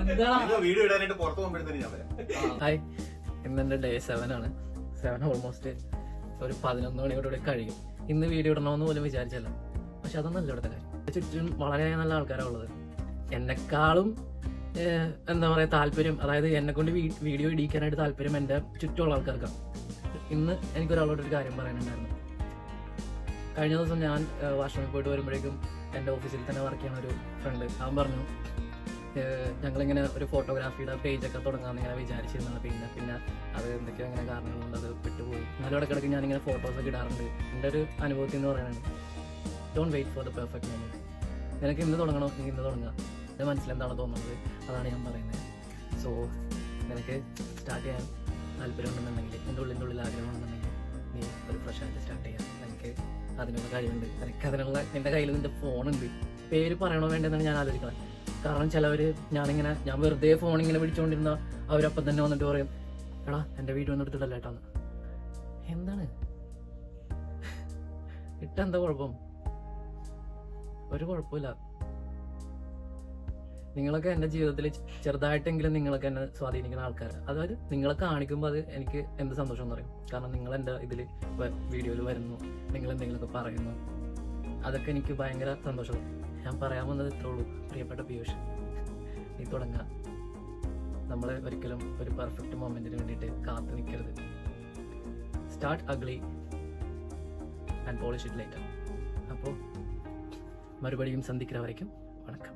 Video ഇടാനായിട്ട് പുറത്ത് പോകുമ്പോഴത്തേക്ക് ഞാൻ വരാം. ഹായ്, ഇന്നെന്റെ ഡേ 7 ആണ്. 7 ഓൾമോസ്റ്റ് ഒരു 11 മണിയോടുകൂടി കഴിയും. ഇന്ന് വീഡിയോ ഇടണമെന്ന് പോലും വിചാരിച്ചല്ല. പക്ഷെ അതൊന്നല്ല ഇവിടുത്തെ കാര്യം. ചുറ്റും വളരെ നല്ല ആൾക്കാരാണ് ഉള്ളത്. എന്നെക്കാളും എന്താ പറയുക താല്പര്യം, അതായത് എന്നെ കൊണ്ട് വീഡിയോ ഇടിക്കാനായിട്ട് താല്പര്യം എൻ്റെ ചുറ്റുമുള്ള ആൾക്കാർക്കാണ്. ഇന്ന് എനിക്കൊരാളോടൊരു കാര്യം പറയാനുണ്ടായിരുന്നു. കഴിഞ്ഞ ദിവസം ഞാൻ വാഷ്റൂമിൽ പോയിട്ട് വരുമ്പോഴേക്കും എൻ്റെ ഓഫീസിൽ തന്നെ വർക്ക് ചെയ്യുന്ന ഒരു ഫ്രണ്ട് അവൻ പറഞ്ഞു, ഞങ്ങളിങ്ങനെ ഒരു ഫോട്ടോഗ്രാഫിയുടെ പേജൊക്കെ തുടങ്ങാമെന്ന് ഇങ്ങനെ വിചാരിച്ചിരുന്നതാണ്. പിന്നെ അത് എന്തൊക്കെയോ അങ്ങനെ കാരണങ്ങൾ കൊണ്ട് അത് വിട്ടുപോയി. എന്നാലും ഇടയ്ക്കിടയ്ക്ക് ഞാനിങ്ങനെ ഫോട്ടോസൊക്കെ ഇടാറുണ്ട്. എൻ്റെ ഒരു അനുഭവത്തിൽ എന്ന് പറയുന്നത്, don't wait for the perfect moment. നിനക്ക് ഇന്ന് തുടങ്ങണോ, നീ ഇന്ന് തുടങ്ങുക. എൻ്റെ മനസ്സിലെന്താണോ തോന്നുന്നത് അതാണ് ഞാൻ പറയുന്നത്. സോ നിനക്ക് സ്റ്റാർട്ട് ചെയ്യാൻ താല്പര്യമുണ്ടെന്നുണ്ടെങ്കിൽ, എൻ്റെ ഉള്ളിൽ ആഗ്രഹമുണ്ടെന്നുണ്ടെങ്കിൽ നീ ഒരു ഫ്രഷ് ആയിട്ട് സ്റ്റാർട്ട് ചെയ്യാം. എനിക്ക് അതിനുള്ള കഴിവുണ്ട്. അതിനുള്ള എൻ്റെ കയ്യിൽ നിൻ്റെ ഫോണുണ്ട്. പേര് പറയണോ വേണ്ടെന്നാണ് ഞാൻ ആലോചിക്കുന്നത്. കാരണം ചിലവർ ഞാൻ വെറുതെ ഫോണിങ്ങനെ പിടിച്ചുകൊണ്ടിരുന്ന അവരപ്പം തന്നെ വന്നിട്ട് പറയും, എടാ എൻ്റെ വീഡിയോ ഒന്നും എടുത്തിട്ടല്ല ഏട്ടാന്ന്. എന്താണ് ഇട്ടെന്താ കുഴപ്പം? ഒരു കുഴപ്പമില്ല. നിങ്ങളൊക്കെ എൻ്റെ ജീവിതത്തിൽ ചെറുതായിട്ടെങ്കിലും നിങ്ങളൊക്കെ എന്നെ സ്വാധീനിക്കുന്ന ആൾക്കാരാണ്. അതായത് നിങ്ങളെ കാണിക്കുമ്പോൾ അത് എനിക്ക് എന്ത് സന്തോഷം എന്ന് പറയും. കാരണം നിങ്ങൾ എൻ്റെ ഇതിൽ വീഡിയോയിൽ വരുന്നു, നിങ്ങൾ എന്തെങ്കിലുമൊക്കെ പറയുന്നു, അതൊക്കെ എനിക്ക് ഭയങ്കര സന്തോഷം. ഞാൻ പറയാൻ വന്നത് ഇത്രേ ഉള്ളൂ. പ്രിയപ്പെട്ട പീയൂഷ്, നീ തുടങ്ങുക. നമ്മൾ ഒരിക്കലും ഒരു പെർഫെക്റ്റ് മൊമെന്റിന് വേണ്ടിയിട്ട് കാത്തു നിൽക്കരുത്. Start ugly and polish it later. അപ്പോൾ മറുപടിയും സന്ധിക്കുന്ന വരയ്ക്കും വണക്കം.